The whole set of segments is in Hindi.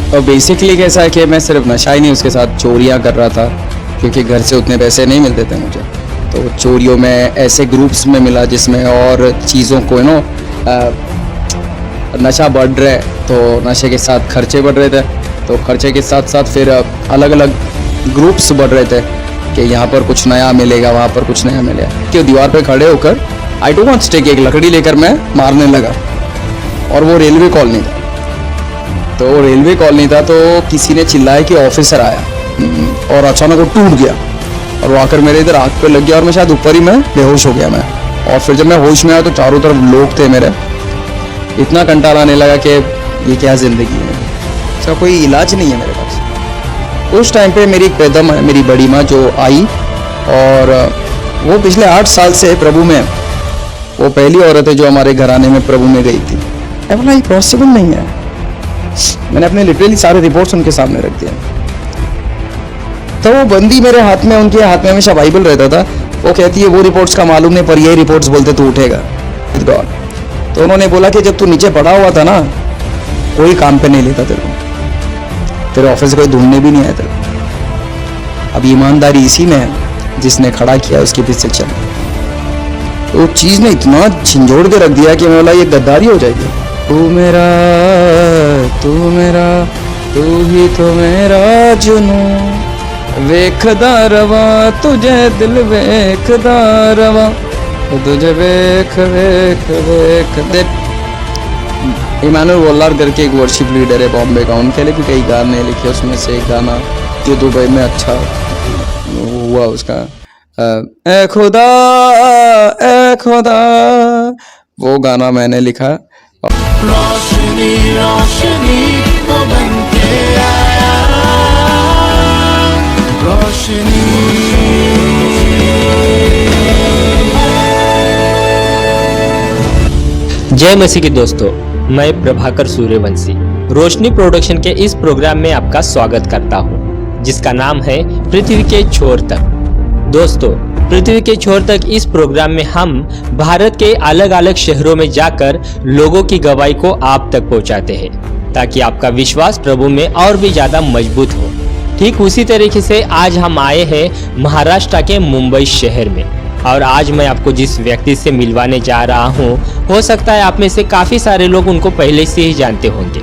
और बेसिकली कैसा है कि मैं सिर्फ नशा ही नहीं, उसके साथ चोरियां कर रहा था, क्योंकि घर से उतने पैसे नहीं मिलते थे मुझे। तो चोरियों में ऐसे ग्रुप्स में मिला जिसमें और चीज़ों को नशा बढ़ रहा है, तो नशे के साथ खर्चे बढ़ रहे थे, तो खर्चे के साथ साथ फिर अलग अलग ग्रुप्स बढ़ रहे थे कि यहाँ पर कुछ नया मिलेगा, वहाँ पर कुछ नया मिलेगा। कि दीवार पे खड़े होकर आई डोंट वांट स्टिक, एक लकड़ी लेकर मैं मारने लगा, और वो रेलवे कॉलोनी था। तो रेलवे कॉलोनी था, तो किसी ने चिल्लाया कि ऑफिसर आया, और अचानक वो टूट गया और वो आकर मेरे इधर आँख पे लग गया, और मैं शायद ऊपर ही मैं बेहोश हो गया मैं। और फिर जब मैं होश में आया तो चारों तरफ लोग थे मेरे, इतना कंटाल आने लगा कि ये क्या ज़िंदगी है, इसका कोई इलाज नहीं है मेरे पास। उस टाइम पे मेरी एक बेदम है, मेरी बड़ी माँ, जो आई, और वो पिछले 8 साल से प्रभु में, वो पहली औरत है जो हमारे घराने में प्रभु में गई थी। मैं बोला ये पॉसिबल नहीं है। मैंने अपने लिटरली सारे रिपोर्ट्स उनके सामने रख दिए। तो वो बंदी मेरे हाथ में, उनके हाथ में हमेशा बाइबल रहता था। वो कहती है वो रिपोर्ट्स का मालूम नहीं, पर ये रिपोर्ट्स बोलते तू उठेगा गॉड। तो उन्होंने बोला कि जब तू नीचे पड़ा हुआ था ना, कोई काम पे नहीं लेता तेरे को, तेरे ऑफिस से कोई ढूंढने भी नहीं आया तेरे को। अब ईमानदारी इसी में है, जिसने खड़ा किया उसके पीछे चल। तो चीज ने इतना झंझोड़ के रख दिया कि मैं बोला ये गद्दारी हो जाएगी। तू मेरा, तू मेरा, तू ही तो मेरा जुनू, वेखदा रवा तुझे दिल वेखदा रवा, तुझे वेख वेख वेख देख। इमानुअल वॉलर करके एक वर्शिप लीडर है बॉम्बे का, उनके लिए भी कई गाने लिखे, उसमें से एक गाना जो दुबई में अच्छा हुआ उसका, ए खुदा ए खुदा, वो गाना मैंने लिखा। रोशनी रोशनी तो बनके आया, रोशनी। जय मसीह के दोस्तों, मैं प्रभाकर सूर्यवंशी रोशनी प्रोडक्शन के इस प्रोग्राम में आपका स्वागत करता हूं, जिसका नाम है पृथ्वी के छोर तक। दोस्तों, पृथ्वी के छोर तक इस प्रोग्राम में हम भारत के अलग अलग शहरों में जाकर लोगों की गवाही को आप तक पहुंचाते हैं, ताकि आपका विश्वास प्रभु में और भी ज्यादा मजबूत हो। ठीक उसी तरीके से आज हम आए हैं महाराष्ट्र के मुंबई शहर में, और आज मैं आपको जिस व्यक्ति से मिलवाने जा रहा हूं, हो सकता है आप में से काफ़ी सारे लोग उनको पहले से ही जानते होंगे,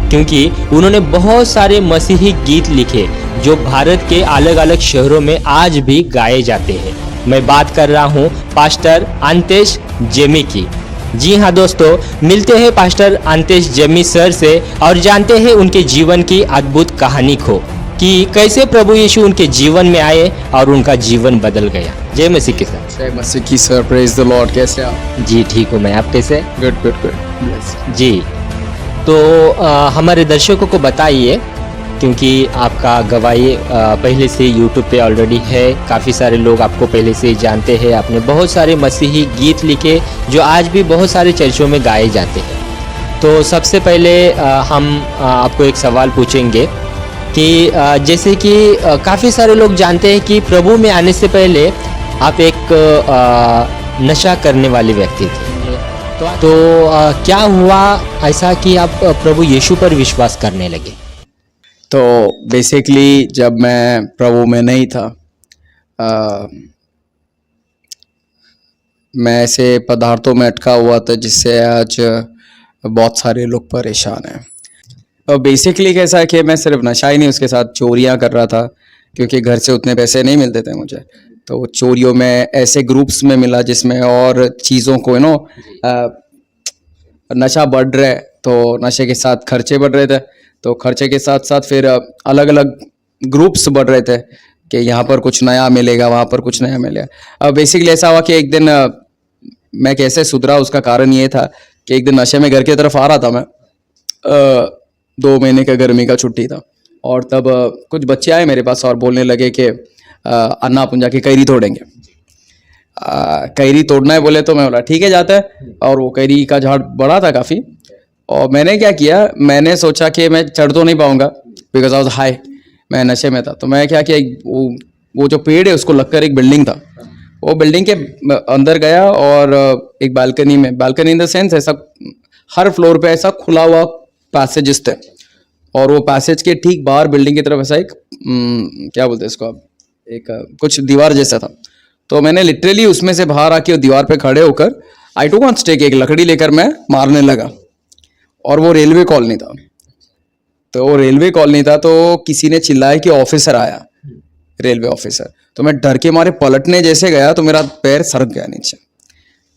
क्योंकि उन्होंने बहुत सारे मसीही गीत लिखे जो भारत के अलग अलग शहरों में आज भी गाए जाते हैं। मैं बात कर रहा हूं पास्टर अंतेश जेमी की। जी हाँ दोस्तों, मिलते हैं पास्टर अंतेश जेमी सर से और जानते हैं उनके जीवन की अद्भुत कहानी को, कि कैसे प्रभु यीशु उनके जीवन में आए और उनका जीवन बदल गया। जय मसीह की सर। जय मसीह की सर, प्रेज द लॉर्ड। कैसे आप? जी ठीक हूँ मैं, आप कैसे? Good good good. जी, तो हमारे दर्शकों को बताइए, क्योंकि आपका गवाही पहले से यूट्यूब पे ऑलरेडी है, काफ़ी सारे लोग आपको पहले से ही जानते हैं। आपने बहुत सारे मसीही गीत लिखे जो आज भी बहुत सारे चर्चों में गाए जाते हैं। तो सबसे पहले हम आपको एक सवाल पूछेंगे कि जैसे कि काफ़ी सारे लोग जानते हैं कि प्रभु में आने से पहले आप एक नशा करने वाले व्यक्ति थे, तो क्या हुआ ऐसा कि आप प्रभु यीशु पर विश्वास करने लगे? तो बेसिकली जब मैं प्रभु में नहीं था, मैं ऐसे पदार्थों में अटका हुआ था जिससे आज बहुत सारे लोग परेशान हैं। और बेसिकली कैसा है कि मैं सिर्फ नशा ही नहीं, उसके साथ चोरियां कर रहा था, क्योंकि घर से उतने पैसे नहीं मिलते थे मुझे। तो चोरियों में ऐसे ग्रुप्स में मिला जिसमें और चीज़ों को नशा बढ़ रहा है, तो नशे के साथ खर्चे बढ़ रहे थे, तो खर्चे के साथ साथ फिर अलग अलग ग्रुप्स बढ़ रहे थे कि यहाँ पर कुछ नया मिलेगा, वहाँ पर कुछ नया मिलेगा। अब बेसिकली ऐसा हुआ कि एक दिन मैं कैसे सुधरा, उसका कारण ये था कि एक दिन नशे में घर की तरफ आ रहा था मैं, 2 महीने का गर्मी का छुट्टी था, और तब कुछ बच्चे आए मेरे पास और बोलने लगे कि अन्ना अपन जाके कैरी तोड़ेंगे। कैरी तोड़ना है बोले, तो मैं बोला ठीक है जाता है। और वो कैरी का झाड़ बड़ा था काफ़ी, और मैंने क्या किया, मैंने सोचा कि मैं चढ़ तो नहीं पाऊंगा बिकॉज आई वाज हाई, मैं नशे में था। तो मैं क्या किया, वो जो पेड़ है उसको लगकर एक बिल्डिंग था, वो बिल्डिंग के अंदर गया और एक बालकनी में, बालकनी इन द सेंस ऐसा हर फ्लोर पे ऐसा खुला हुआ पैसेजेस थे, और वो पैसेज के ठीक बाहर बिल्डिंग की तरफ ऐसा एक क्या बोलते हैं इसको आप, एक कुछ दीवार जैसा था। तो मैंने लिटरली उसमें से बाहर आके वो दीवार पे खड़े होकर आई टू कॉन्ट स्टेक, एक लकड़ी लेकर मैं मारने लगा। और वो रेलवे कॉलोनी था, तो वो रेलवे कॉलोनी था, तो किसी ने चिल्लाया कि ऑफिसर आया, रेलवे ऑफिसर। तो मैं डर के मारे पलटने जैसे गया तो मेरा पैर सरक गया नीचे,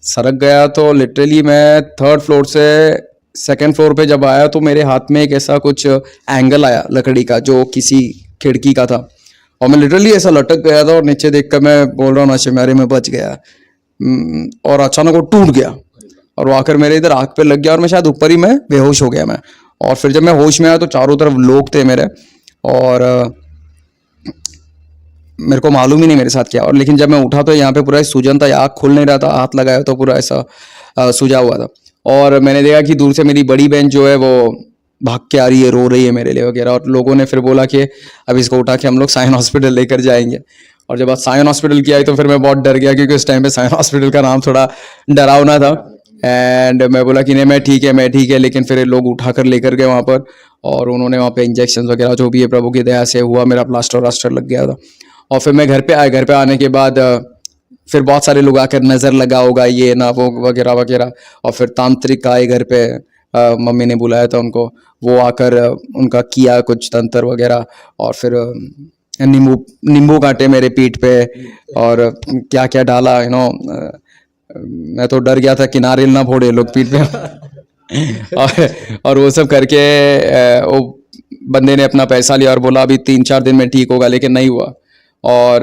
सरक गया। तो लिटरली मैं 3rd फ्लोर से 2nd फ्लोर पे जब आया तो मेरे हाथ में एक ऐसा कुछ एंगल आया लकड़ी का जो किसी खिड़की का था, और मैं लिटरली ऐसा लटक गया था। और नीचे देखकर मैं बोल रहा हूँ नशे में, अरे मैं बच गया। और अचानक वो टूट गया और वो आकर मेरे इधर आँख पे लग गया और मैं शायद ऊपर ही मैं बेहोश हो गया मैं। और फिर जब मैं होश में आया तो चारों तरफ लोग थे मेरे, और मेरे को मालूम ही नहीं मेरे साथ क्या। और लेकिन जब मैं उठा तो यहाँ पे पूरा सूजन था, आँख खुल नहीं रहा था, हाथ लगाया तो पूरा ऐसा सूजा हुआ था। और मैंने देखा कि दूर से मेरी बड़ी बहन जो है वो भाग के आ रही है, रो रही है मेरे लिए वगैरह। और लोगों ने फिर बोला कि अब इसको उठा के हम लोग साइन हॉस्पिटल लेकर जाएंगे। और जब बात साइन हॉस्पिटल की आई तो फिर मैं बहुत डर गया, क्योंकि उस टाइम पे साइन हॉस्पिटल का नाम थोड़ा डरावना था। एंड मैं बोला कि नहीं मैं ठीक है। लेकिन फिर लोग उठा कर लेकर गए वहाँ पर, और उन्होंने वहाँ पे इंजेक्शन वगैरह जो भी है प्रभु की दया से हुआ, मेरा प्लास्टर वास्टर लग गया था। और फिर मैं घर पे आया, घर पे आने के बाद फिर बहुत सारे लोग आकर नज़र लगा होगा ये ना वो वगैरह वगैरह। और फिर तांत्रिक आए घर पे, मम्मी ने बुलाया था उनको, वो आकर उनका किया कुछ तंत्र वगैरह। और फिर नींबू काटे मेरे पीठ पे और क्या क्या डाला, मैं तो डर गया था कि नारियल ना फोड़े लोग पीठ पे। और वो सब करके वो बंदे ने अपना पैसा लिया और बोला अभी 3-4 दिन में ठीक होगा, लेकिन नहीं हुआ। और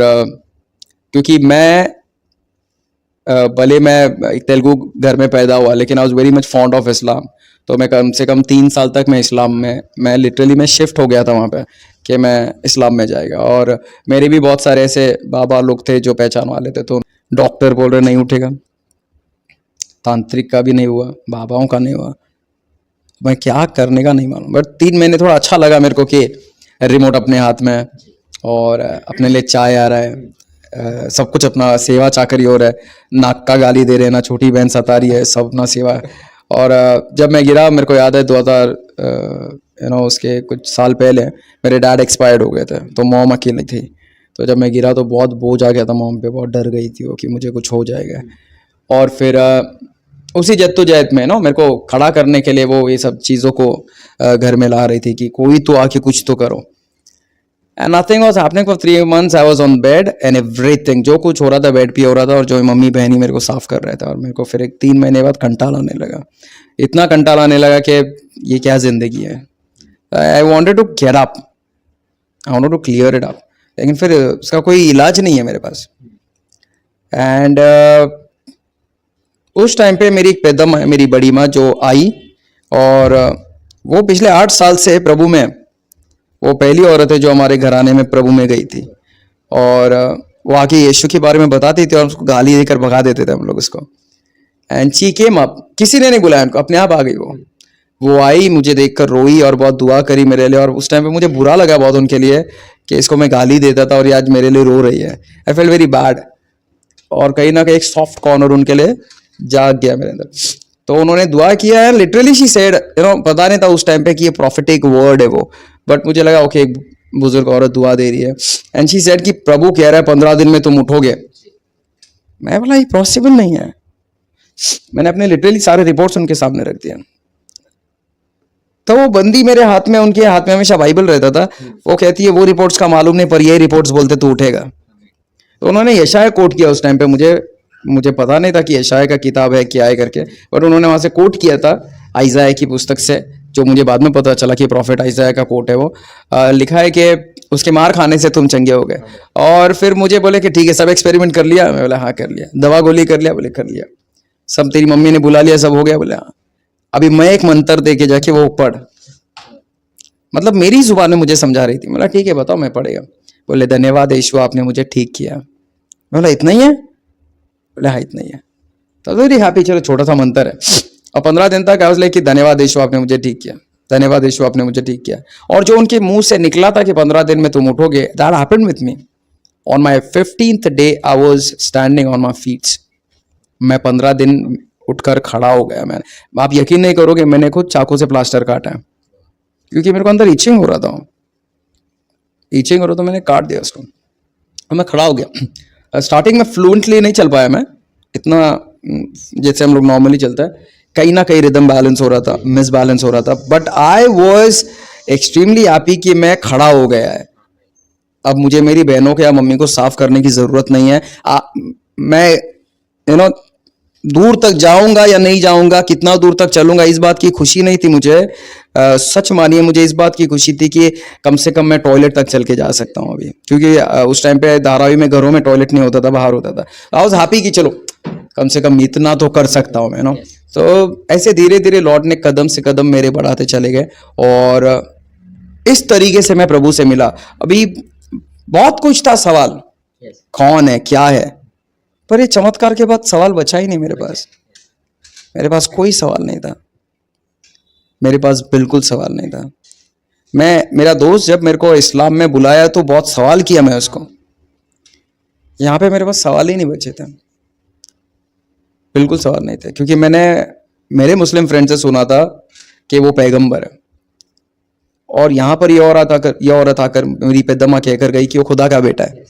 क्योंकि मैं भले मैं एक तेलुगु घर में पैदा हुआ, लेकिन I was very much fond of Islam. तो मैं कम से कम 3 साल तक मैं इस्लाम में, मैं लिटरली मैं शिफ्ट हो गया था वहाँ पे कि मैं इस्लाम में जाएगा। और मेरे भी बहुत सारे ऐसे बाबा लोग थे जो पहचान वाले थे, तो डॉक्टर बोल रहे नहीं उठेगा, तांत्रिक का भी नहीं हुआ, बाबाओं का नहीं हुआ, मैं क्या करने का नहीं मालूम। बट 3 महीने थोड़ा अच्छा लगा मेरे को कि रिमोट अपने हाथ में और अपने लिए चाय आ रहा है, सब कुछ अपना सेवा चाकरी हो रहा है, नाक का गाली दे रहे हैं ना, छोटी बहन सता रही है, सब अपना सेवा है। और जब मैं गिरा मेरे को याद है 2000 उसके कुछ साल पहले मेरे डैड एक्सपायर्ड हो गए थे, तो मॉम अकेली थी। तो जब मैं गिरा तो बहुत बोझ आ गया था मॉम पे, बहुत डर गई थी वो कि मुझे कुछ हो जाएगा। और फिर उसी जद्दोजहद में मेरे को खड़ा करने के लिए वो ये सब चीज़ों को घर में ला रही थी कि कोई तो आके कुछ तो करो। And nothing was happening for 3 months। I was on bed and everything, जो कुछ हो रहा था बेड पे हो रहा था, और जो मम्मी बहनी मेरे को साफ कर रहे थे। और मेरे को फिर एक 3 महीने बाद कंटाल आने लगा, इतना कंटाल आने लगा कि ये क्या जिंदगी है। I wanted to get up, I wanted to clear it up, लेकिन फिर उसका कोई इलाज नहीं है मेरे पास। एंड उस टाइम पे मेरी एक पेदम है, मेरी बड़ी माँ जो आई, और वो पिछले 8 साल से प्रभु में, वो पहली औरत है जो हमारे घराने में प्रभु में गई थी। और वो आके यीशु के बारे में बताती थी और उसको गाली देकर भगा देते थे हम लोग उसको। एंड शी केम अप, किसी ने नहीं बुलाया उनको, अपने आप आ गई वो आई, मुझे देखकर रोई और बहुत दुआ करी मेरे लिए। और उस टाइम पे मुझे बुरा लगा बहुत उनके लिए कि इसको मैं गाली देता था और ये आज मेरे लिए रो रही है। आई फेल वेरी बैड, और कहीं ना कहीं एक सॉफ्ट कॉर्नर उनके लिए जाग गया मेरे अंदर। तो उन्होंने दुआ किया है, लिटरली शी सेड, पता नहीं था उस टाइम पे कि ये प्रॉफिटिक वर्ड है वो, बट मुझे लगा ओके एक बुजुर्ग औरत दुआ दे रही है। एंड शी सेड कि प्रभु कह रहा है 15 दिन में तुम उठोगे। मैं बोला ये पॉसिबल नहीं है। मैंने अपने लिटरली सारे रिपोर्ट्स उनके सामने रख दिए। तो वो बंदी मेरे हाथ में, उनके हाथ में हमेशा बाइबल रहता था। वो कहती है वो रिपोर्ट्स का मालूम नहीं, पर ये रिपोर्ट्स बोलते तू उठेगा। तो उन्होंने यशाया कोट किया उस टाइम पे, मुझे पता नहीं था कि यशाया का किताब है क्या है करके, पर उन्होंने वहां से कोट किया था आइज़ाया की पुस्तक से, जो मुझे बाद में पता चला कि प्रॉफिट आइज़ाया का कोट है वो। लिखा है कि उसके मार खाने से तुम चंगे हो गए। और फिर मुझे बोले कि ठीक है सब एक्सपेरिमेंट कर लिया। मैं बोला हाँ कर लिया। दवा गोली कर लिया? बोले कर लिया। सब तेरी मम्मी ने बुला लिया, सब हो गया? बोले हाँ। अभी मैं एक मंत्र दे के जाके वो पढ़, मतलब मेरी जुबान में मुझे समझा रही थी। बोला ठीक है बताओ, मैं पढ़ेगा। बोले धन्यवाद यीशु, आपने मुझे ठीक किया। बोला इतना ही है? बोले हाँ इतना ही है। तो वेरी हैप्पी, चलो छोटा सा मंत्र है। और 15 दिन तक आई वाज लाइक कि धन्यवाद यीशु आपने मुझे ठीक किया, धन्यवाद यीशु आपने मुझे ठीक किया। और जो उनके मुंह से निकला था कि 15 दिन में तुम उठोगे, that happened with me. On my 15th day I was standing on my feets. मैं 15 दिन उठकर खड़ा हो गया। मैंने, आप यकीन नहीं करोगे, मैंने खुद चाकू से प्लास्टर काटा है। क्योंकि मेरे को अंदर ईचिंग हो रहा था, ईचिंग हो रहा, तो मैंने काट दिया उसको और मैं खड़ा हो गया। स्टार्टिंग में फ्लुएंटली नहीं चल पाया मैं इतना, जैसे हम लोग नॉर्मली चलता है, कहीं ना कहीं रिदम बैलेंस हो रहा था, मिस बैलेंस हो रहा था, but I was extremely happy कि मैं खड़ा हो गया है। अब मुझे मेरी बहनों को या मम्मी को साफ करने की जरूरत नहीं है। मैं दूर तक जाऊंगा या नहीं जाऊंगा, कितना दूर तक चलूंगा, इस बात की खुशी नहीं थी मुझे। सच मानिए, मुझे इस बात की खुशी थी कि कम से कम मैं टॉयलेट तक चल के जा सकता हूँ अभी, क्योंकि उस टाइम पे धारावी में घरों में टॉयलेट नहीं होता था, बाहर होता था। आई वाज हैप्पी कि चलो कम से कम इतना तो कर सकता हूँ मैं। तो ऐसे धीरे धीरे लॉर्ड ने कदम से कदम मेरे बढ़ाते चले गए और इस तरीके से मैं प्रभु से मिला। अभी बहुत कुछ था सवाल, कौन है, क्या है, पर ये चमत्कार के बाद सवाल बचा ही नहीं मेरे पास। मेरे पास कोई सवाल नहीं था, मेरे पास बिल्कुल सवाल नहीं था। मेरा दोस्त जब मेरे को इस्लाम में बुलाया तो बहुत सवाल किया मैं उसको, यहाँ पे मेरे पास सवाल ही नहीं बचे थे, बिल्कुल सवाल नहीं थे, क्योंकि मैंने मेरे मुस्लिम फ्रेंड से सुना था कि वो पैगंबर है, और यहाँ पर ये औरत आकर मेरी पे दमा कहकर गई कि वो खुदा का बेटा है।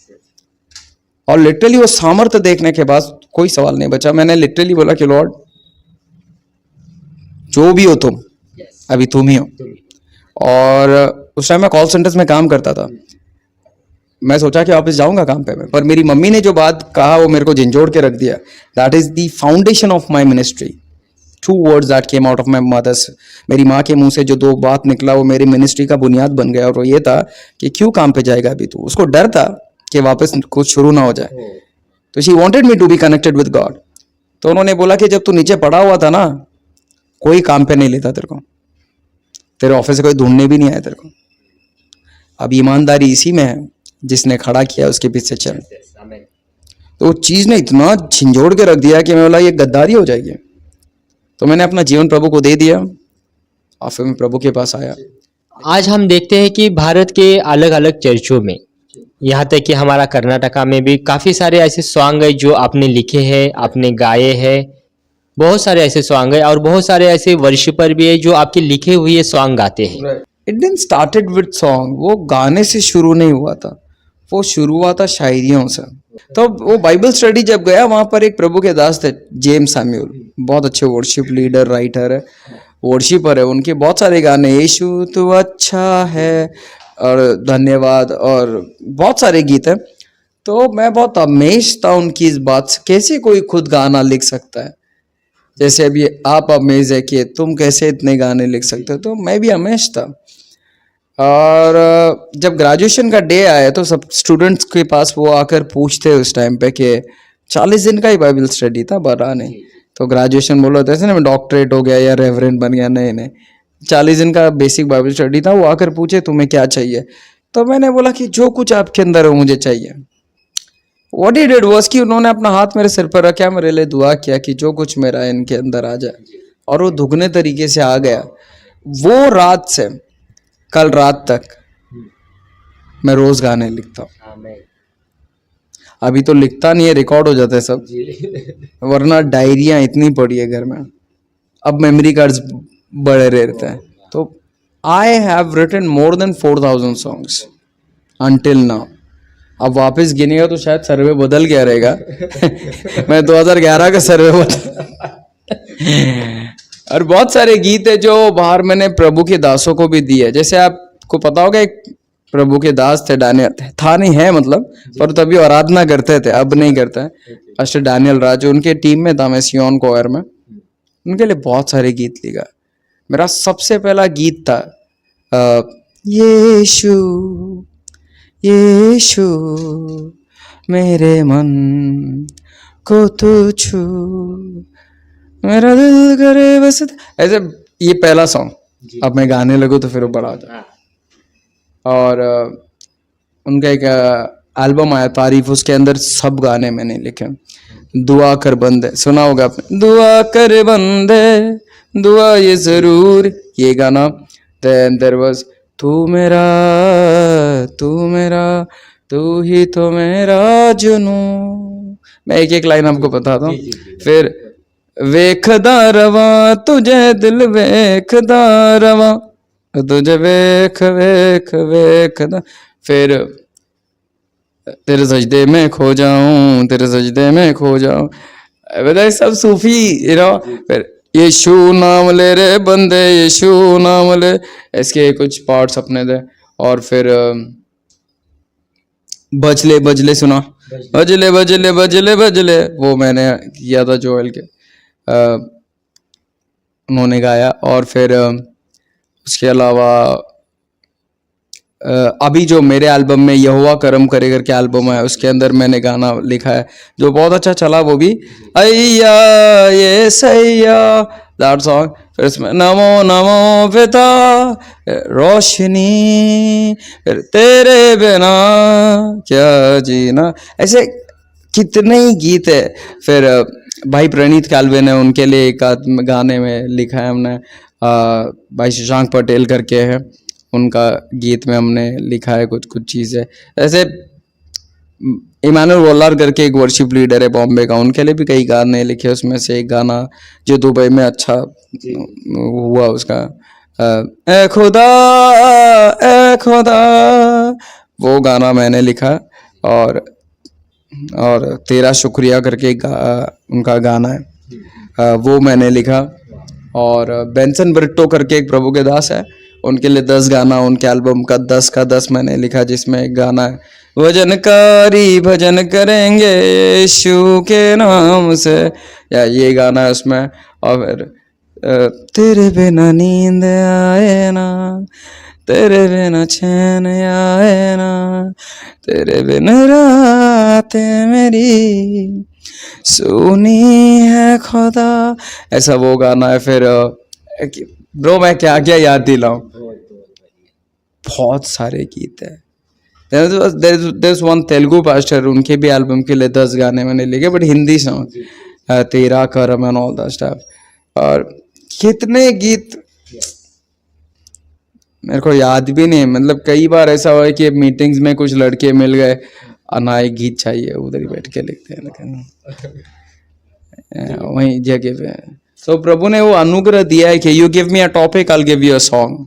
और लिटरली वो सामर्थ्य देखने के बाद कोई सवाल नहीं बचा। मैंने लिटरली बोला कि लॉर्ड जो भी हो तुम, अभी तुम ही हो। और उस टाइम मैं कॉल सेंटर्स में काम करता था। मैं सोचा कि वापस जाऊंगा काम पे मैं, पर मेरी मम्मी ने जो बात कहा वो मेरे को झंझोड़ के रख दिया। That is the foundation of my ministry, two words that came out of my mother's. मेरी माँ के मुंह से जो दो बात निकला वो मेरी मिनिस्ट्री का बुनियाद बन गया, और वो ये था कि क्यों काम पे जाएगा अभी तू। उसको डर था कि वापस कुछ शुरू ना हो जाए, तो she wanted me to be connected with God. तो उन्होंने बोला कि जब तू नीचे पड़ा हुआ था ना, कोई काम पे नहीं लेता तेरे को, तेरे ऑफिस से कोई ढूंढने भी नहीं आया तेरे को। अब ईमानदारी इसी में है, जिसने खड़ा किया उसके पीछे चल। तो वो चीज ने इतना झिंझोड़ के रख दिया कि मैं बोला ये गद्दारी हो जाएगी। तो मैंने अपना जीवन प्रभु को दे दिया और फिर मैं प्रभु के पास आया। आज हम देखते हैं कि भारत के अलग अलग चर्चों में, यहाँ तक कि हमारा कर्नाटका में भी काफ़ी सारे ऐसे सॉन्ग है जो आपने लिखे हैं, आपने गाए हैं। बहुत सारे ऐसे सॉन्ग है और बहुत सारे ऐसे वर्शिपर भी है जो आपके लिखे हुए सॉन्ग गाते हैं। It didn't started with song, वो गाने से शुरू नहीं हुआ था, वो शुरू हुआ था शायरियों से। तो वो बाइबल स्टडी जब गया, वहां पर एक प्रभु के दास थे जेम्स सैमुअल, बहुत अच्छे वर्शिप लीडर, राइटर है, वर्शिपर है। उनके बहुत सारे गाने, यीशु तो अच्छा है और धन्यवाद, और बहुत सारे गीत हैं। तो मैं बहुत अमेज था उनकी इस बात से, कैसे कोई खुद गाना लिख सकता है। जैसे अभी आप अमेज है कि तुम कैसे इतने गाने लिख सकते हो, तो मैं भी अमेज था। और जब ग्रेजुएशन का डे आया तो सब स्टूडेंट्स के पास वो आकर पूछते उस टाइम पे कि 40 दिन का ही बाइबल स्टडी था, बड़ा नहीं। तो ग्रेजुएशन बोलो तो ऐसे ना मैं डॉक्टरेट हो गया या रेवरेंड बन गया, नहीं, 40 दिन का बेसिक बाइबल स्टडी था। वो आकर पूछे तुम्हें क्या चाहिए, तो मैंने बोला कि जो कुछ आपके अंदर हो मुझे चाहिए। व्हाट ही डिड वाज कि उन्होंने अपना हाथ मेरे सिर पर रखा, मेरे लिए दुआ किया कि जो कुछ मेरा इनके अंदर आ जाए, और वो दुगने तरीके से आ गया। वो रात से कल रात तक मैं रोज गाने लिखता हूँ। अभी तो लिखता नहीं है, रिकॉर्ड हो जाता है सब, वरना डायरियां इतनी पड़ी है घर में। अब मेमोरी कार्ड्स बड़े रहते हैं। तो I have written more than 4000 songs until now. अब वापस गिनेगा तो शायद सर्वे बदल गया रहेगा। मैं 2011 का सर्वे बदल। और बहुत सारे गीत है जो बाहर मैंने प्रभु के दासों को भी दिए। जैसे आपको पता होगा एक प्रभु के दास थे, डैनियल था, नहीं है मतलब, पर तभी आराधना करते थे, अब नहीं करते हैं। पास्टर डैनियल राज उनके टीम में था, मैं सियोन कोयर में, उनके लिए बहुत सारे गीत लिखा। मेरा सबसे पहला गीत था यीशु यीशु मेरे मन को तू छू, मेरा दिल करे बस, ऐसे ये पहला सॉन्ग। अब मैं गाने लगूं तो फिर वो बड़ा हो जाए। और उनका एक एल्बम आया तारीफ, उसके अंदर सब गाने मैंने लिखे। दुआ कर बंदे सुना होगा आपने, दुआ कर बंदे दुआ ये जरूर, ये गाना। देन देयर वाज तू मेरा तू ही तो मेरा जुनू। मैं एक एक लाइन आपको बताता हूँ। फिर वेखदा रवा तुझे दिल वेखदा रवा, तुझे वेख वेख वेख फिर तेरे सजदे में खो जाऊं, तेरे सजदे में खो जाऊं, मतलब सब सूफी फिर यीशु नाम ले रे बंदे, यीशु नाम ले, इसके कुछ पार्ट्स अपने थे। और फिर बजले बजले सुना, बजले बजले बजले बजले, वो मैंने किया था जोएल के, उन्होंने गाया। और फिर उसके अलावा अभी जो मेरे एल्बम में यहोवा करम करे करके एल्बम है, उसके अंदर मैंने गाना लिखा है जो बहुत अच्छा चला, वो भी अय्या ये सैया, दैट सॉन्ग। फिर इसमें नमो नमो पिता रोशनी, फिर तेरे बिना क्या जीना, ऐसे कितने ही गीत है। फिर भाई प्रणीत कालवे ने उनके लिए एक गाने में लिखा है हमने, भाई शशांक पटेल करके है, उनका गीत में हमने लिखा है कुछ कुछ चीज़ें। ऐसे इमानुअल वोलार करके एक वर्शिप लीडर है बॉम्बे का, उनके लिए भी कई गाने लिखे, उसमें से एक गाना जो दुबई में अच्छा हुआ उसका, ए खुदा ए खुदा, वो गाना मैंने लिखा। और तेरा शुक्रिया करके उनका गाना है, वो मैंने लिखा। और बेंसन ब्रिट्टो करके एक प्रभु के दास है, उनके लिए 10 गाना उनके एल्बम का 10 का 10 मैंने लिखा, जिसमें एक गाना है वजनकारी भजन करेंगे यीशु के नाम से, या ये गाना है उसमें। और फिर तेरे बिना नींद आए ना, तेरे बिना चैन आए ना, तेरे बिना रातें मेरी सुनी है खुदा, ऐसा वो गाना है। फिर ब्रो मैं क्या क्या याद दिलाऊं, बहुत सारे गीत है। There's one तेलुगु पास्टर, उनके भी एल्बम के लिए 10 गाने मैंने लिखे, बट हिंदी सॉन्ग, तेरा करम एंड ऑल दैट स्टफ। और कितने गीत मेरे को याद भी नहीं, मतलब कई बार ऐसा हुआ है कि मीटिंग्स में कुछ लड़के मिल गए, अनाए गीत चाहिए, उधर ही बैठ के लिखते हैं, लेकिन वही जगह पे। तो प्रभु ने वो अनुग्रह दिया है कि you give me a topic, I will give you a song,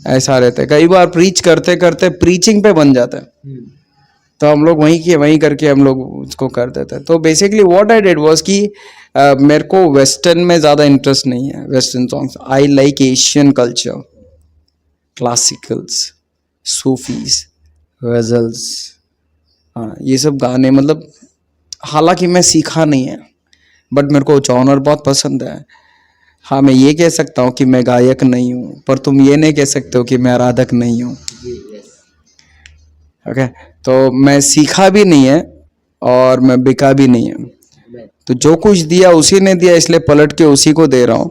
ऐसा रहता है। कई बार प्रीच करते करते प्रीचिंग पे बन जाता है, तो हम लोग वहीं करके हम लोग उसको कर देते हैं। तो basically what I did was कि मेरे को वेस्टर्न में ज़्यादा इंटरेस्ट नहीं है, western songs. I like Asian culture, classicals, Sufis, ghazals, हाँ ये सब गाने, मतलब हालांकि मैं सीखा नहीं है, बट मेरे को जॉनर बहुत पसंद है। हाँ मैं ये कह सकता हूँ कि मैं गायक नहीं हूँ, पर तुम ये नहीं कह सकते हो कि मैं आराधक नहीं हूँ। ओके, तो मैं सीखा भी नहीं है और मैं बिका भी नहीं है। तो जो कुछ दिया उसी ने दिया, इसलिए पलट के उसी को दे रहा हूँ,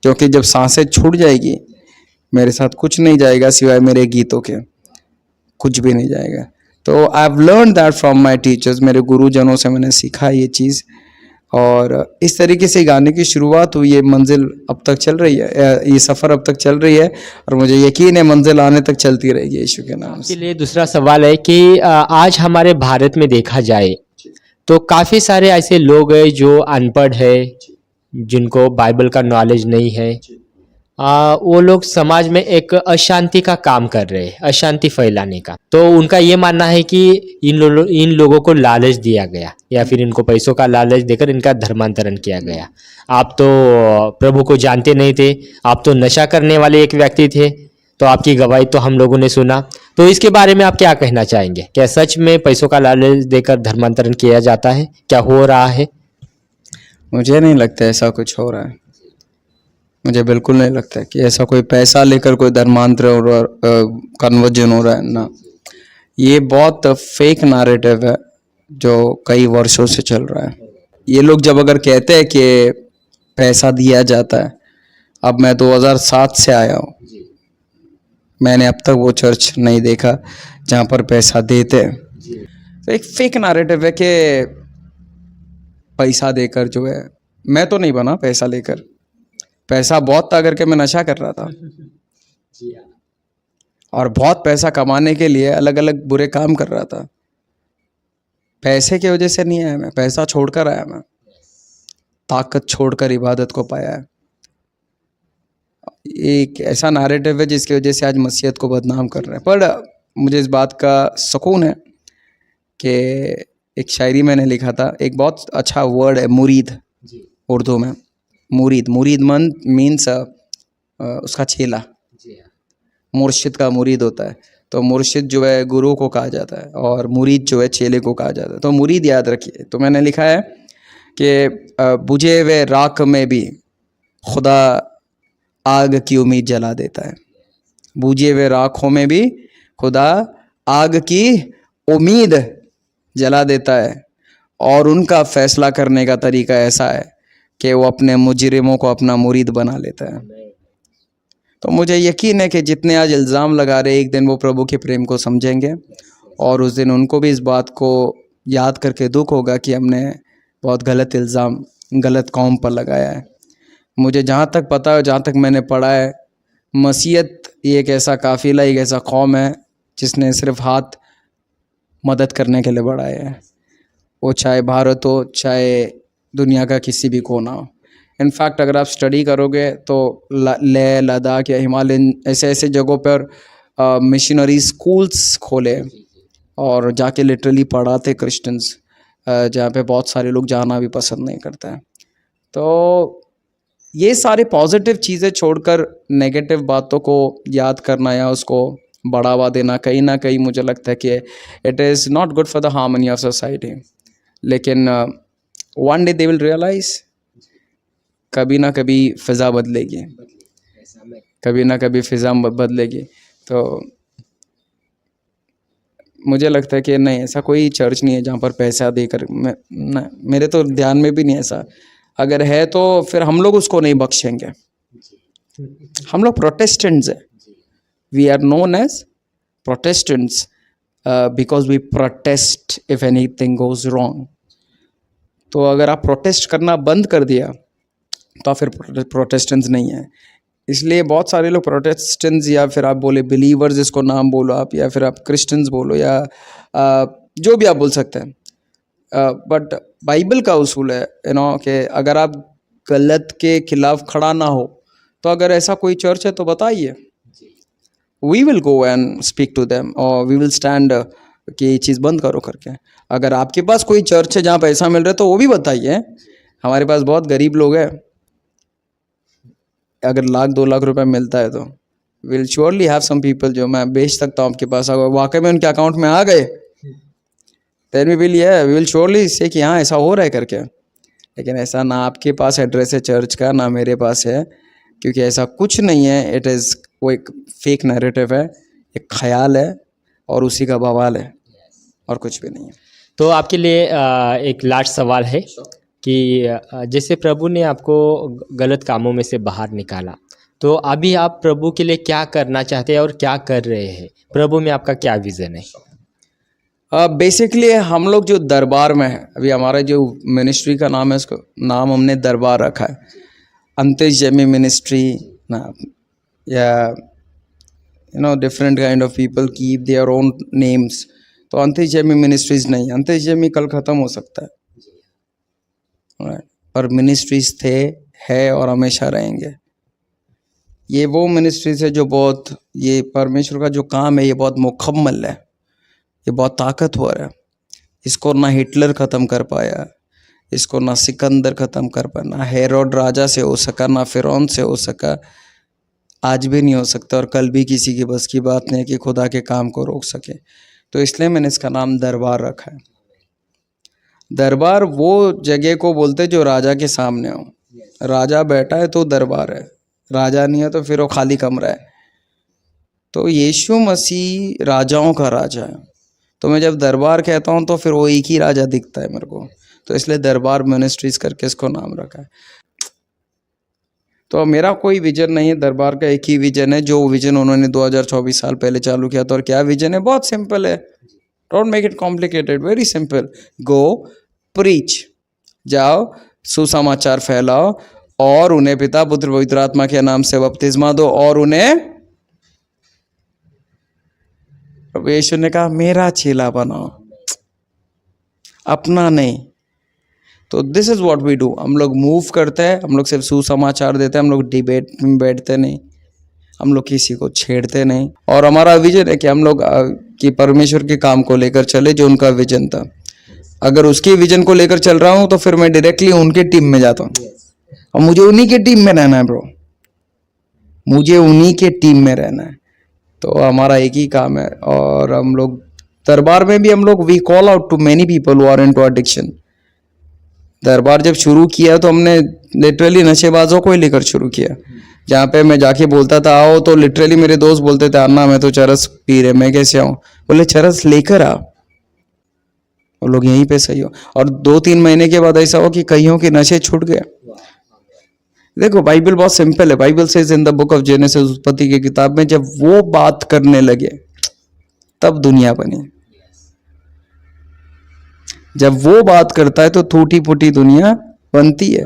क्योंकि जब सांसें छूट जाएगी मेरे साथ कुछ नहीं जाएगा सिवाय मेरे गीतों के, कुछ भी नहीं जाएगा। तो I have learn that from my teachers, मेरे गुरुजनों से मैंने सीखा ये चीज़, और इस तरीके से गाने की शुरुआत हुई। ये मंजिल अब तक चल रही है, ये सफ़र अब तक चल रही है, और मुझे यकीन है मंजिल आने तक चलती रहेगी यीशु के नाम से। इसके लिए दूसरा सवाल है कि आज हमारे भारत में देखा जाए तो काफ़ी सारे ऐसे लोग हैं जो अनपढ़ है, जिनको बाइबल का नॉलेज नहीं है। वो लोग समाज में एक अशांति का काम कर रहे हैं, अशांति फैलाने का। तो उनका ये मानना है कि इन लोगों को लालच दिया गया, या फिर इनको पैसों का लालच देकर इनका धर्मांतरण किया गया। आप तो प्रभु को जानते नहीं थे, आप तो नशा करने वाले एक व्यक्ति थे, तो आपकी गवाही तो हम लोगों ने सुना। तो इसके बारे में आप क्या कहना चाहेंगे? क्या सच में पैसों का लालच देकर धर्मांतरण किया जाता है? क्या हो रहा है? मुझे नहीं लगता ऐसा कुछ हो रहा है, मुझे बिल्कुल नहीं लगता कि ऐसा कोई पैसा लेकर कोई धर्मांतरण और कन्वर्जन हो रहा है ना। ये बहुत फेक नैरेटिव है जो कई वर्षों से चल रहा है। ये लोग जब अगर कहते हैं कि पैसा दिया जाता है, अब मैं 2007 से आया हूँ, मैंने अब तक वो चर्च नहीं देखा जहाँ पर पैसा देते हैं। तो एक फेक नैरेटिव है कि पैसा देकर जो है, मैं तो नहीं बना पैसा लेकर, पैसा बहुत था करके मैं नशा कर रहा था, और बहुत पैसा कमाने के लिए अलग अलग बुरे काम कर रहा था। पैसे की वजह से नहीं आया मैं, पैसा छोड़कर आया मैं, ताकत छोड़कर इबादत को पाया है। एक ऐसा नैरेटिव है जिसकी वजह से आज मसीहत को बदनाम कर रहे हैं। पर मुझे इस बात का सुकून है कि एक शायरी मैंने लिखा था, एक बहुत अच्छा वर्ड है मुरीद, उर्दू में मुरीद। मुरीद मन मीन्स उसका चेला, मुर्शिद का मुरीद होता है। तो मुर्शिद जो है गुरु को कहा जाता है और मुरीद जो है चेले को कहा जाता है। तो मुरीद याद रखिए। तो मैंने लिखा है कि बुझे हुए राख में भी खुदा आग की उम्मीद जला देता है। बुझे हुए राखों में भी खुदा आग की उम्मीद जला देता है और उनका फैसला करने का तरीका ऐसा है कि वो अपने मुजरिमों को अपना मुरीद बना लेता है। तो मुझे यकीन है कि जितने आज इल्ज़ाम लगा रहे, एक दिन वो प्रभु के प्रेम को समझेंगे और उस दिन उनको भी इस बात को याद करके दुख होगा कि हमने बहुत गलत इल्ज़ाम गलत कौम पर लगाया है। मुझे जहाँ तक पता है, जहाँ तक मैंने पढ़ा है, मसीहत ये एक ऐसा काफ़िला, एक ऐसा कौम है जिसने सिर्फ हाथ मदद करने के लिए बढ़ाया है, वो चाहे भारत हो चाहे दुनिया का किसी भी कोना हो। इनफैक्ट अगर आप स्टडी करोगे तो लेह लद्दाख या हिमालयन ऐसे ऐसे जगहों पर मिशनरी स्कूल्स खोले और जाके लिटरली पढ़ाते क्रिश्चियंस, जहाँ पे बहुत सारे लोग जाना भी पसंद नहीं करते हैं। तो ये सारे पॉजिटिव चीज़ें छोड़कर नेगेटिव बातों को याद करना या उसको बढ़ावा देना कहीं ना कहीं मुझे लगता है कि it is not good for the harmony of society. लेकिन one day they will realise, कभी ना कभी फ़िज़ा बदलेगी, कभी ना कभी फ़िज़ा बदलेगी। तो मुझे लगता है कि नहीं, ऐसा कोई चर्च नहीं है जहाँ पर पैसा देकर, मेरे तो ध्यान में भी नहीं ऐसा। अगर है तो फिर हम लोग उसको नहीं बख्शेंगे। हम लोग प्रोटेस्टेंट्स हैं, we are known as Protestants because we protest if anything goes wrong. तो अगर आप प्रोटेस्ट करना बंद कर दिया तो आप फिर प्रोटेस्टेंट्स नहीं हैं। इसलिए बहुत सारे लोग प्रोटेस्टेंट्स या फिर आप बोले बिलीवर्स, इसको नाम बोलो आप, या फिर आप क्रिश्चियंस बोलो या जो भी आप बोल सकते हैं, बट बाइबल का उसूल है कि अगर आप गलत के खिलाफ खड़ा ना हो तो अगर ऐसा कोई चर्च है तो बताइए, we will go and speak to them और वी विल स्टैंड कि ये चीज़ बंद करो करके। अगर आपके पास कोई चर्च है जहाँ पैसा मिल रहा है तो वो भी बताइए। हमारे पास बहुत गरीब लोग हैं, अगर 1-2 लाख रुपए मिलता है तो will surely have some people जो मैं बेच सकता हूँ आपके पास। अगर वाकई में उनके अकाउंट में आ गए देन वी विल श्योरली से कि हाँ ऐसा हो रहा है करके। लेकिन ऐसा ना आपके पास एड्रेस है चर्च का, ना मेरे पास है, क्योंकि ऐसा कुछ नहीं है। इट इज़ वो एक फेक नैरेटिव है, एक ख्याल है और उसी का बवाल है और कुछ भी नहीं है। तो आपके लिए एक लास्ट सवाल है कि जैसे प्रभु ने आपको गलत कामों में से बाहर निकाला, तो अभी आप प्रभु के लिए क्या करना चाहते हैं और क्या कर रहे हैं? प्रभु में आपका क्या विज़न है? बेसिकली हम लोग जो दरबार में है, अभी हमारा जो मिनिस्ट्री का नाम है, उसको नाम हमने दरबार रखा है। अंतर्जमी मिनिस्ट्री ना, या different kind of people keep their own names. तो अंतर्जमी मिनिस्ट्रीज नहीं, अंतर्जमी कल ख़त्म हो सकता है और मिनिस्ट्रीज थे, है और हमेशा रहेंगे। ये वो मिनिस्ट्रीज है जो बहुत, ये परमेश्वर का जो काम है ये बहुत मुकम्मल है, ये बहुत ताकतवर है। इसको ना हिटलर ख़त्म कर पाया, इसको ना सिकंदर ख़त्म कर पाया, ना हेरोड राजा से हो सका, ना फिरौन से हो सका, आज भी नहीं हो सकता और कल भी किसी की बस की बात नहीं है कि खुदा के काम को रोक सके। तो इसलिए मैंने इसका नाम दरबार रखा है। दरबार वो जगह को बोलते जो राजा के सामने हो। राजा बैठा है तो दरबार है, राजा नहीं है तो फिर वो खाली कमरा है। तो यीशु मसीह राजाओं का राजा है, तो मैं जब दरबार कहता हूँ तो फिर वो एक ही राजा दिखता है मेरे को, तो इसलिए दरबार मिनिस्ट्रीज करके इसको नाम रखा है। तो मेरा कोई विजन नहीं है, दरबार का एक ही विजन है, जो विजन उन्होंने 2024 साल पहले चालू किया था। और क्या विजन है? बहुत सिंपल है, don't make it complicated, very simple. Go preach, जाओ सुसमाचार फैलाओ और उन्हें पिता पुत्र पवित्र आत्मा के नाम से बपतिस्मा दो और उन्हें, प्रभु यीशु ने कहा मेरा चेला बनाओ, अपना नहीं। तो this is what we do. हम लोग मूव करते हैं, हम लोग सिर्फ सुसमाचार देते हैं, हम लोग डिबेट में बैठते नहीं। हम लोग किसी को छेड़ते नहीं, और हमारा विजन है कि हम लोग कि परमेश्वर के काम को लेकर चले जो उनका विजन था। अगर उसके विजन को लेकर चल रहा हूँ तो फिर मैं डायरेक्टली उनके टीम में जाता हूँ, और मुझे उन्हीं के टीम में रहना है ब्रो, मुझे उन्हीं के टीम में रहना है। तो हमारा एक ही काम है। और हम लोग दरबार में भी हम लोग we call out to many people who are into addiction. दरबार जब शुरू किया तो हमने लिटरली नशेबाजों को ही लेकर शुरू किया। जहाँ पे मैं जाके बोलता था आओ, तो लिटरली मेरे दोस्त बोलते थे अन्ना मैं तो चरस पी रहे, मैं कैसे आऊँ? बोले चरस लेकर आ, वो लोग यहीं पे सही हो। और 2-3 महीने के बाद ऐसा हो कि कईयों के नशे छूट गए। देखो बाइबल बहुत सिंपल है। Bible says in the book of genesis, उत्पत्ति की किताब में, जब वो बात करने लगे तब दुनिया बनी। जब वो बात करता है तो टूटी फूटी दुनिया बनती है।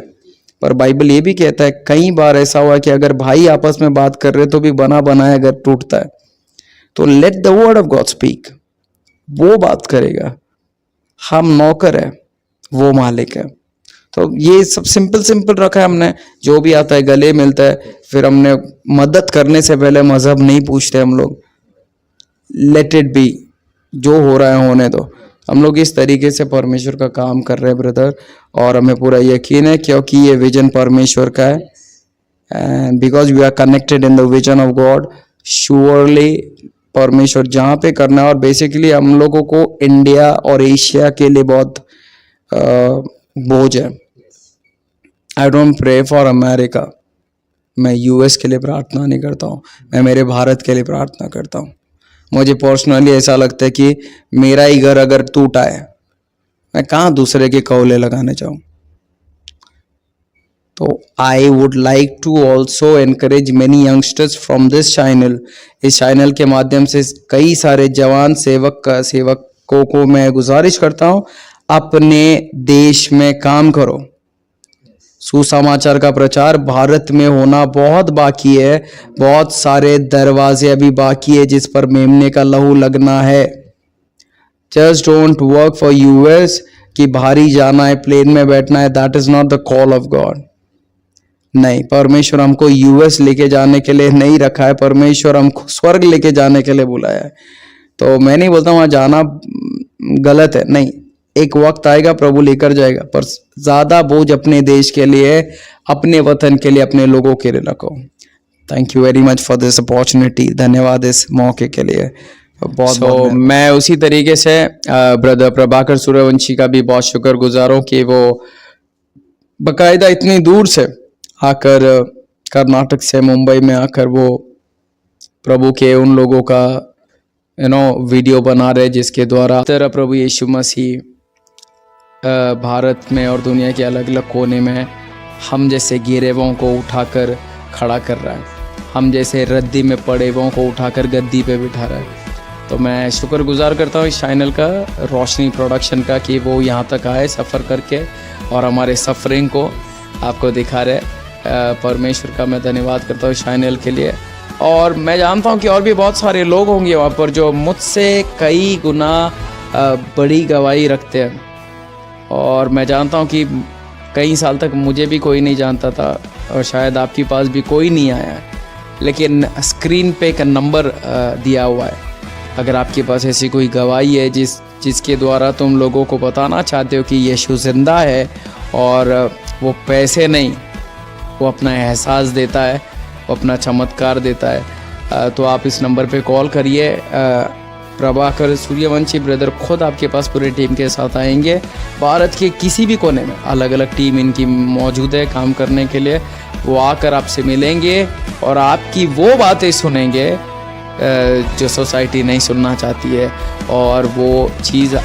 पर बाइबल ये भी कहता है कई बार ऐसा हुआ कि अगर भाई आपस में बात कर रहे तो भी बना बनाया घर टूटता है। तो let the word of God speak, वो बात करेगा। हम नौकर है, वो मालिक है। तो ये सब सिंपल सिंपल रखा है हमने। जो भी आता है गले मिलता है। फिर हमने मदद करने से पहले मजहब नहीं पूछते हम लोग। लेट इट बी, जो हो रहा है होने दो। हम लोग इस तरीके से परमेश्वर का काम कर रहे हैं ब्रदर, और हमें पूरा यकीन है क्योंकि ये विजन परमेश्वर का है। And because we are connected in the vision of God, surely परमेश्वर जहाँ पे करना है। और बेसिकली हम लोगों को इंडिया और एशिया के लिए बहुत बोझ है। I don't pray for America, मैं यूएस के लिए प्रार्थना नहीं करता हूँ, मैं मेरे भारत के लिए प्रार्थना करता हूँ। मुझे पर्सनली ऐसा लगता है कि मेरा ही घर अगर टूटा है, मैं कहाँ दूसरे के कौले लगाने जाऊँ। तो I would like to also encourage many youngsters from this channel. इस चैनल के माध्यम से कई सारे जवान सेवकों को मैं गुजारिश करता हूँ, अपने देश में काम करो। सुसमाचार का प्रचार भारत में होना बहुत बाकी है। बहुत सारे दरवाजे अभी बाकी है जिस पर मेमने का लहू लगना है। Just don't work for US कि भारी जाना है, प्लेन में बैठना है। That is not the call of God. नहीं, परमेश्वर हमको यूएस लेके जाने के लिए नहीं रखा है, परमेश्वर हमको स्वर्ग लेके जाने के लिए बुलाया है। तो मैं नहीं बोलता वहां जाना गलत है, नहीं, एक वक्त आएगा प्रभु लेकर जाएगा, पर ज्यादा बोझ अपने देश के लिए, अपने वतन के लिए, अपने लोगों के लिए रखो। Thank you very much for this opportunity. धन्यवाद इस मौके के लिए। बहुत मैं उसी तरीके से ब्रदर प्रभाकर सूर्यवंशी का भी बहुत शुक्रगुजार हूँ कि वो बकायदा इतनी दूर से आकर, कर्नाटक से मुंबई में आकर, वो प्रभु के उन लोगों का वीडियो बना रहे जिसके द्वारा तेरा प्रभु यीशु मसीह भारत में और दुनिया के अलग अलग कोने में हम जैसे गिरे हुओं को उठाकर खड़ा कर रहा है, हम जैसे रद्दी में पड़े हुओं को उठाकर गद्दी पे बिठा रहा है। तो मैं शुक्रगुजार करता हूँ इस चैनल का, रोशनी प्रोडक्शन का, कि वो यहाँ तक आए सफ़र करके और हमारे सफरिंग को आपको दिखा रहे। परमेश्वर का मैं धन्यवाद करता हूँ इस चैनल के लिए। और मैं जानता हूँ कि और भी बहुत सारे लोग होंगे वहाँ पर जो मुझसे कई गुना बड़ी गवाही रखते हैं। और मैं जानता हूँ कि कई साल तक मुझे भी कोई नहीं जानता था, और शायद आपके पास भी कोई नहीं आया, लेकिन स्क्रीन पे एक नंबर दिया हुआ है। अगर आपके पास ऐसी कोई गवाही है जिसके द्वारा तुम लोगों को बताना चाहते हो कि यीशु जिंदा है, और वो पैसे नहीं, वो अपना एहसास देता है, वो अपना चमत्कार देता है, तो आप इस नंबर पे कॉल करिए। प्रभाकर सूर्यवंशी ब्रदर खुद आपके पास पूरी टीम के साथ आएंगे। भारत के किसी भी कोने में अलग अलग टीम इनकी मौजूद है काम करने के लिए। वो आकर आपसे मिलेंगे और आपकी वो बातें सुनेंगे जो सोसाइटी नहीं सुनना चाहती है, और वो चीज़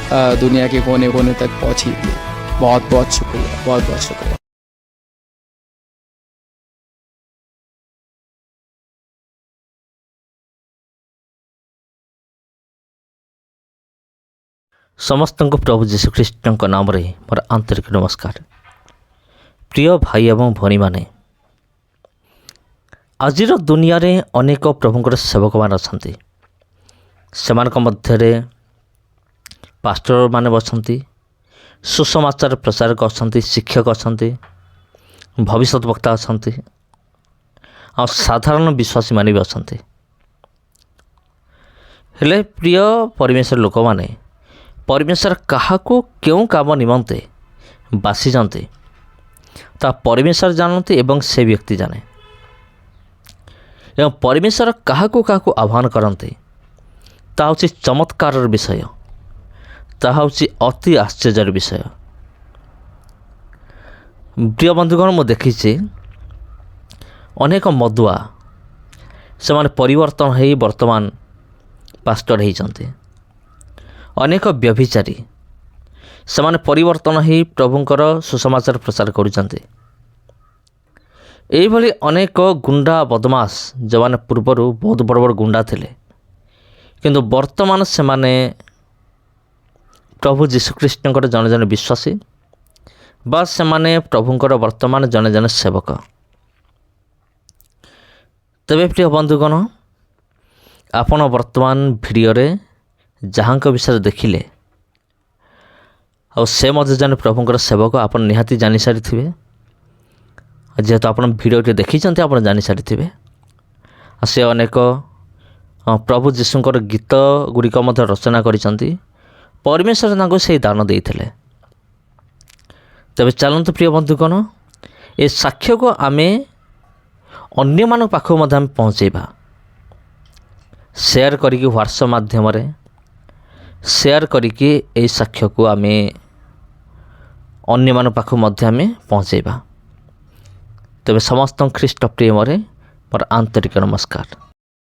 दुनिया के कोने कोने तक पहुँचेगी। बहुत बहुत शुक्रिया, बहुत बहुत शुक्रिया। समस्त प्रभु जीशुख्रीष्ट नाम रे मोर आंतरिक नमस्कार। प्रिय भाई एवं भौणी माने, आज दुनिया रे अनेक प्रभुंकर सेवक मान अछंती। सेमानक मध्यरे पास्टर माने बसंती, सुसमाचार प्रचारक अछंती, शिक्षक अछंती, भविष्यत वक्ता अछंती। ଆଉ ସାଧାରଣ ବିଶ୍ୱାସୀମାନେ ବି ଅଛନ୍ତି। ହେଲେ ପ୍ରିୟ ପରମେଶ୍ୱର ଲୋକମାନେ, ପରମେଶ୍ୱର କାହାକୁ କେଉଁ କାମ ନିମନ୍ତେ ବାସିଛନ୍ତି ତାହା ପରମେଶ୍ୱର ଜାଣନ୍ତି ଏବଂ ସେ ବ୍ୟକ୍ତି ଜାଣେ। ଏବଂ ପରମେଶ୍ୱର କାହାକୁ କାହାକୁ ଆହ୍ୱାନ କରନ୍ତି ତାହା ହେଉଛି ଚମତ୍କାରର ବିଷୟ, ତାହା ହେଉଛି ଅତି ଆଶ୍ଚର୍ଯ୍ୟର ବିଷୟ। ପ୍ରିୟ ବନ୍ଧୁଗଣ, ମୁଁ ଦେଖିଛି ଅନେକ ମଦୁଆ ସେମାନେ ପରିବର୍ତ୍ତନ ହୋଇ ବର୍ତ୍ତମାନ ପାଷ୍ଟର ହୋଇଛନ୍ତି। ଅନେକ ବ୍ୟଭିଚାରୀ ସେମାନେ ପରିବର୍ତ୍ତନ ହୋଇ ପ୍ରଭୁଙ୍କର ସୁସମାଚାର ପ୍ରଚାର କରୁଛନ୍ତି। ଏଇଭଳି ଅନେକ ଗୁଣ୍ଡା ବଦମାସ ଯେଉଁମାନେ ପୂର୍ବରୁ ବହୁତ ବଡ଼ ବଡ଼ ଗୁଣ୍ଡା ଥିଲେ, କିନ୍ତୁ ବର୍ତ୍ତମାନ ସେମାନେ ପ୍ରଭୁ ଯୀଶୁଖ୍ରୀଷ୍ଟଙ୍କର ଜଣେ ଜଣେ ବିଶ୍ୱାସୀ ବା ସେମାନେ ପ୍ରଭୁଙ୍କର ବର୍ତ୍ତମାନ ଜଣେ ଜଣେ ସେବକ। ତେବେ ପ୍ରିୟ ବନ୍ଧୁଗଣ, ଆପଣ ବର୍ତ୍ତମାନ ଭିଡ଼ିଓରେ ଯାହାଙ୍କ ବିଷୟରେ ଦେଖିଲେ ଆଉ ସେ ମଧ୍ୟ ଜଣେ ପ୍ରଭୁଙ୍କର ସେବକ, ଆପଣ ନିହାତି ଜାଣିସାରିଥିବେ। ଯେହେତୁ ଆପଣ ଭିଡ଼ିଓଟି ଦେଖିଛନ୍ତି, ଆପଣ ଜାଣିସାରିଥିବେ। ଆଉ ସେ ଅନେକ ପ୍ରଭୁ ଯୀଶୁଙ୍କର ଗୀତ ଗୁଡ଼ିକ ମଧ୍ୟ ରଚନା କରିଛନ୍ତି। ପରମେଶ୍ୱର ତାଙ୍କୁ ସେହି ଦାନ ଦେଇଥିଲେ। ତେବେ ଚାଲନ୍ତୁ ପ୍ରିୟ ବନ୍ଧୁଗଣ, ଏ ସାକ୍ଷ୍ୟକୁ ଆମେ ଅନ୍ୟମାନଙ୍କ ପାଖକୁ ମଧ୍ୟ ଆମେ ପହଞ୍ଚାଇବା। ସେୟାର କରିକି ହ୍ୱାଟ୍ସଆପ୍ ମାଧ୍ୟମରେ ସେୟାର କରିକି ଏହି ସାକ୍ଷ୍ୟକୁ ଆମେ ଅନ୍ୟମାନଙ୍କ ପାଖକୁ ମଧ୍ୟ ଆମେ ପହଞ୍ଚାଇବା। ତେବେ ସମସ୍ତଙ୍କୁ ଖ୍ରୀଷ୍ଟ ପ୍ରେମରେ ମୋର ଆନ୍ତରିକ ନମସ୍କାର।